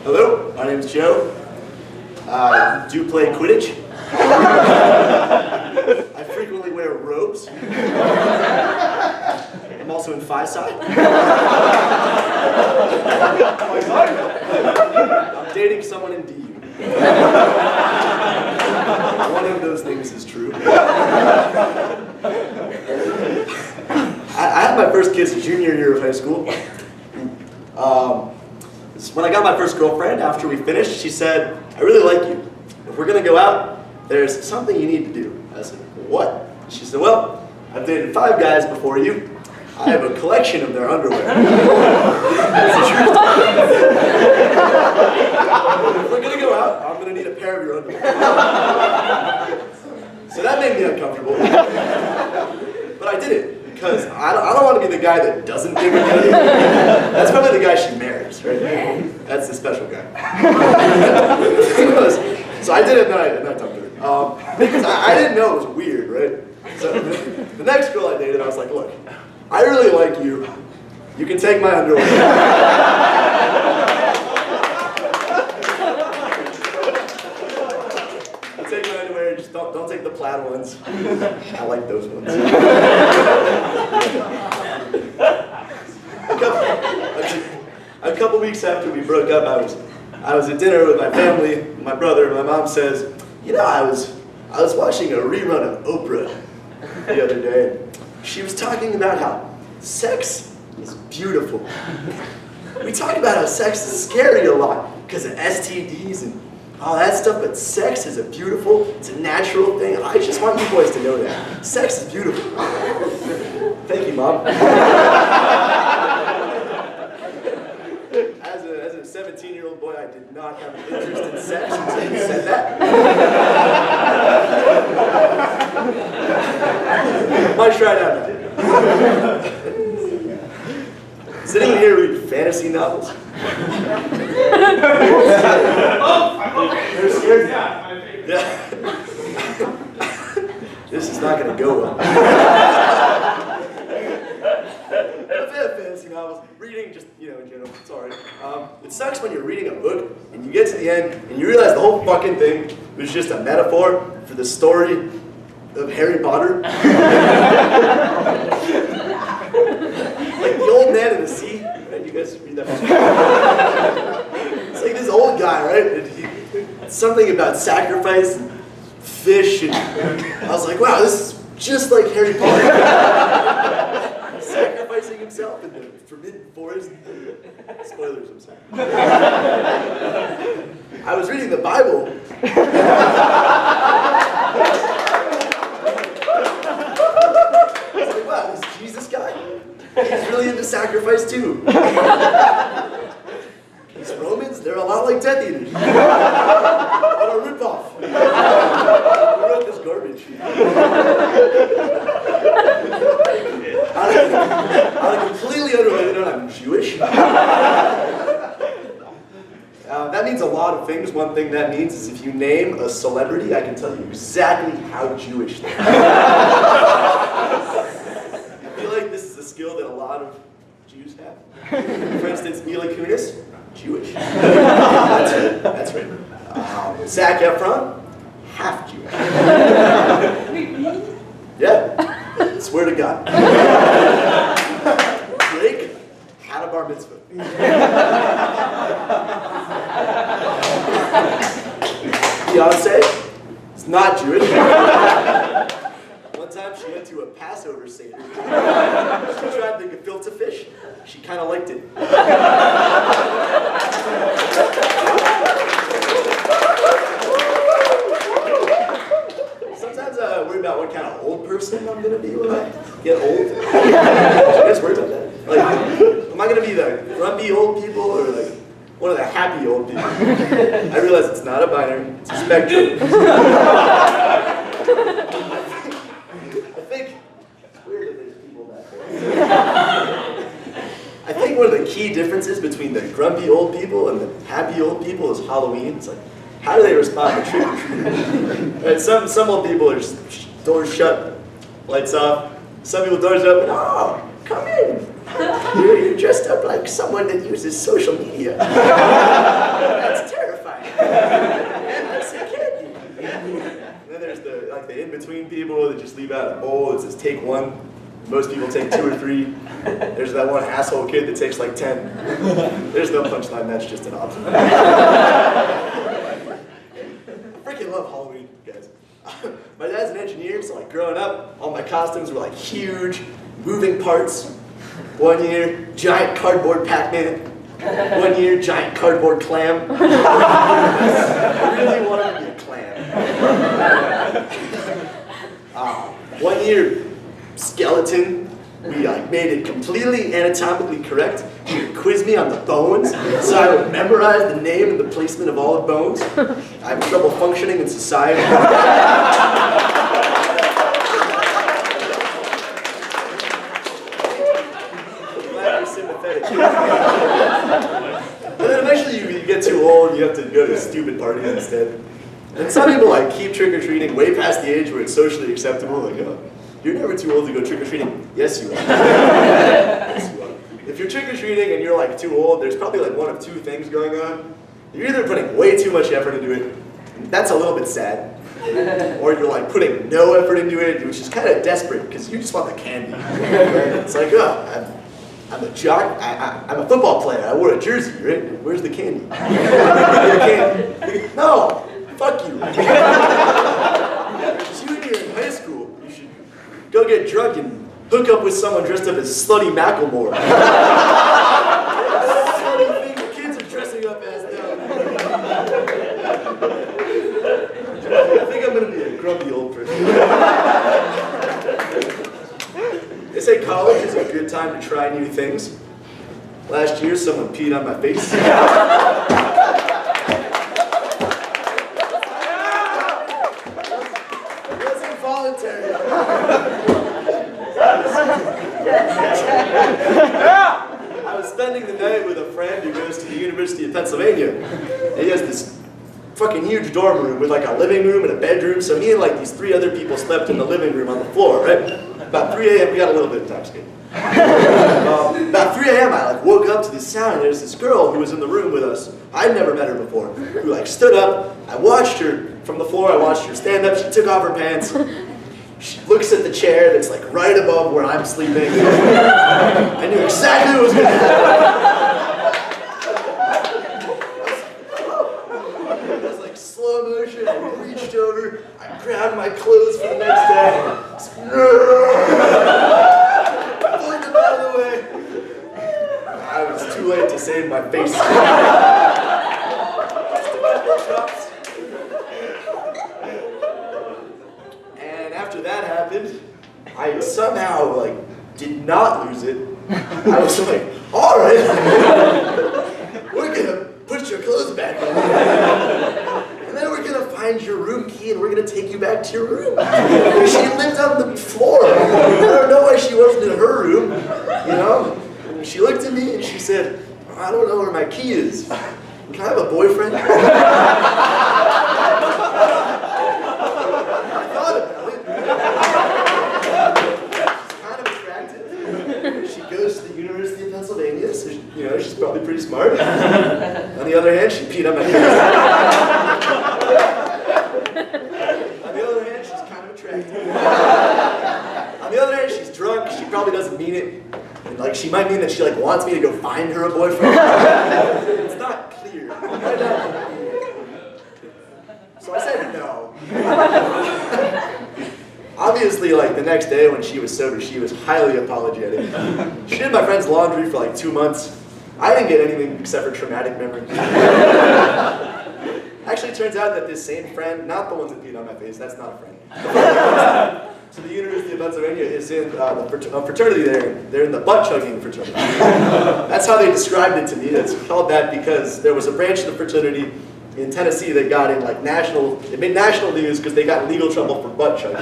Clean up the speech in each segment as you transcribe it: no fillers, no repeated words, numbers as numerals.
Hello, my name is Joe. I do play Quidditch. I frequently wear robes. I'm also in Phi-Psi. I'm dating someone in DU. One of those things is true. I had my first kiss junior year of high school. When I got my first girlfriend, after we finished, she said, "I really like you. If we're gonna go out, there's something you need to do." I said, "What?" She said, "Well, I've dated 5 guys before you. I have a collection of their underwear." That's the truth. If we're gonna go out, I'm gonna need a pair of your underwear. So that made me uncomfortable. But I did it, because I don't want to be the guy that doesn't give her money. That's probably the guy she marries, right? That's the special guy. So I did it, and then I dumped her. Because I didn't know it was weird, right? So the next girl I dated, I was like, "Look, I really like you. You can take my underwear." I'll take my underwear, just don't take the plaid ones. I like those ones. A couple weeks after we broke up, I was at dinner with my family. My brother, and my mom says, "You know, I was watching a rerun of Oprah the other day. She was talking about how sex is beautiful. We talk about how sex is scary a lot because of STDs and all that stuff, but sex is it's a natural thing. I just want you boys to know that. Sex is beautiful." Thank you, Mom. As a 17-year-old boy, I did not have an interest in sex until you said that. Might try it out now. Sitting here reading fantasy novels. Yeah. This is not going to go well. Fantasy novels, reading just, in general, sorry. It sucks when you're reading a book and you get to the end and you realize the whole fucking thing was just a metaphor for the story of Harry Potter. Like the old man in the sea, right? You guys read that book? It's like this old guy, right? It's something about sacrifice and fish, and I was like, wow, this is just like Harry Potter. Sacrificing himself in the forbidden forest. Spoilers, I'm sorry. I was reading the Bible. I was like, wow, this Jesus guy, he's really into sacrifice too. These Romans, they're a lot like Death Eaters. What a ripoff. Who wrote this garbage? On a completely unrelated note, I'm Jewish. That means a lot of things. One thing that means is if you name a celebrity, I can tell you exactly how Jewish they are. I feel like this is a skill that a lot of Jews have. For instance, Mila Kunis, Jewish. That's right. Zac Efron, half Jewish. Yeah. Swear to God. Drake had a bar mitzvah. Beyonce is not Jewish. One time she went to a Passover Seder. She tried the gefilte fish. She kind of liked it. Sometimes I worry about what kind of old person I'm going to be when I get old. You guys worry about that? Like, am I going to be the grumpy old people or like one of the happy old people? I realize it's not a binary, it's a spectrum. I think it's weird that there's people that way. I think one of the key differences between the grumpy old people and the happy old people is Halloween. It's like, how do they respond to trick or treating? Right, some old people are just doors shut, lights off. Some people doors open. Oh, come in. You're dressed up like someone that uses social media. That's terrifying. And that's a candy. And then there's the in-between people that just leave out a bowl that says take one. Most people take 2 or 3. There's that one asshole kid that takes like 10. There's no punchline, that's just an observation. I freaking love Halloween, guys. My dad's an engineer, so like growing up, all my costumes were like huge, moving parts. One year, giant cardboard Pac-Man. One year, giant cardboard clam. I really wanted to be a clam. One year, skeleton. We made it completely anatomically correct. He would quiz me on the bones, so I would memorize the name and the placement of all the bones. I have trouble functioning in society. Glad you're sympathetic. And then eventually you get too old and you have to go to stupid parties instead. And some people like keep trick-or-treating way past the age where it's socially acceptable. Like, you're never too old to go trick-or-treating. Yes, you are. Yes, you are. If you're trick-or-treating and you're like too old, there's probably like one of 2 things going on. You're either putting way too much effort into it, that's a little bit sad, or you're like putting no effort into it, which is kind of desperate because you just want the candy. Right? It's like, oh, I'm a jock, I'm a football player, I wore a jersey, right? Where's the candy? Candy. No, fuck you. Junior in high school, you should go get drunk and hook up with someone dressed up as Slutty Macklemore. Slutty thing the kids are dressing up as now. I think I'm going to be a grumpy old person. They say college is a good time to try new things. Last year, someone peed on my face. It wasn't voluntary. I was spending the night with a friend who goes to the University of Pennsylvania. And he has this fucking huge dorm room with like a living room and a bedroom. So me and like these 3 other people slept in the living room on the floor, right? About 3 a.m. we got a little bit intoxicated. About 3 a.m. I like woke up to this sound and there's this girl who was in the room with us. I'd never met her before. Who like stood up. I watched her from the floor. I watched her stand up. She took off her pants. She looks at the chair that's like right above where I'm sleeping. I knew exactly what was going to happen. It was like slow motion. I reached over. I grabbed my clothes for the next day. Pulled them out of the way. I was too late to save my face. After that happened, I somehow like did not lose it. I was like, all right, we're gonna put your clothes back on, and then we're gonna find your room key and we're gonna take you back to your room. She lived on the floor. I don't know why she wasn't in her room, you know. And she looked at me and she said, I don't know where my key is. Can I have a boyfriend? So you know, she's probably pretty smart. On the other hand, she peed on my pants. On the other hand, she's kind of attractive. On the other hand, she's drunk. She probably doesn't mean it. And like, she might mean that she like wants me to go find her a boyfriend. It's not clear. So I said no. Obviously, like the next day when she was sober, she was highly apologetic. She did my friend's laundry for like 2 months. I didn't get anything except for traumatic memories. Actually, it turns out that this same friend, not the ones that peed on my face, that's not a friend. So the University of Pennsylvania is in the fraternity there. They're in the butt-chugging fraternity. That's how they described it to me. It's called that because there was a branch of the fraternity in Tennessee that got in like it made national news because they got in legal trouble for butt chugging.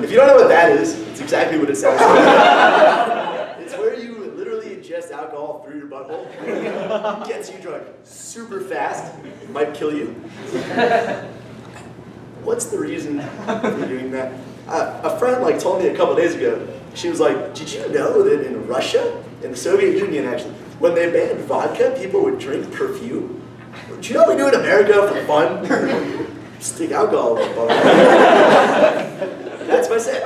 If you don't know what that is, it's exactly what it sounds like. It's where you literally ingest alcohol through your butthole. It gets you drunk super fast. It might kill you. What's the reason for doing that? A friend like told me a couple days ago, she was like, did you know that in Russia, In the Soviet Union, actually, when they banned vodka, people would drink perfume. Do you know what we do in America for fun? Stick alcohol in the bar. That's my set.